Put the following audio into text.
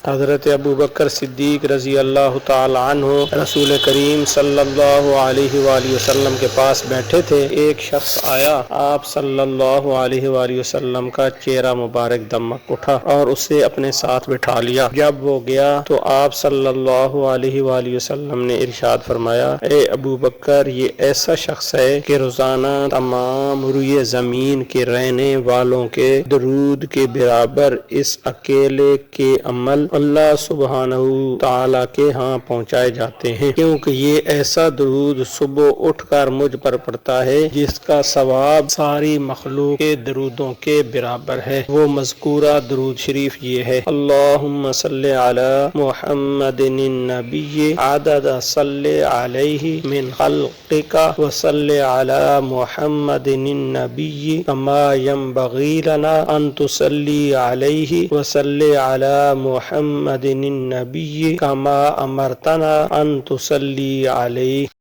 حضرت ابو بکر صدیق رضی اللہ تعالی عنہ رسول کریم صلی اللہ علیہ وآلہ وسلم کے پاس بیٹھے تھے۔ ایک شخص آیا، آپ صلی اللہ علیہ وآلہ وسلم کا چہرہ مبارک دمک اٹھا اور اسے اپنے ساتھ بٹھا لیا۔ جب وہ گیا تو آپ صلی اللہ علیہ وآلہ وسلم نے ارشاد فرمایا، اے ابو بکر، یہ ایسا شخص ہے کہ روزانہ تمام روئے زمین کے رہنے والوں کے درود کے برابر اس اکیلے کے عمل اللہ سبحانہ تعالی کے ہاں پہنچائے جاتے ہیں، کیونکہ یہ ایسا درود صبح اٹھ کر مجھ پر پڑتا ہے جس کا ثواب ساری مخلوق کے درودوں کے برابر ہے۔ وہ مذکورہ درود شریف یہ ہے: اللہم صلی علی محمد النبی عدد صلی علیہ من خلقک وصلی علی محمد النبی کما ینبغی لنا ان تصلی علیہ وصلی علی محمد النبی کما امرتنا ان تصلی علیہ۔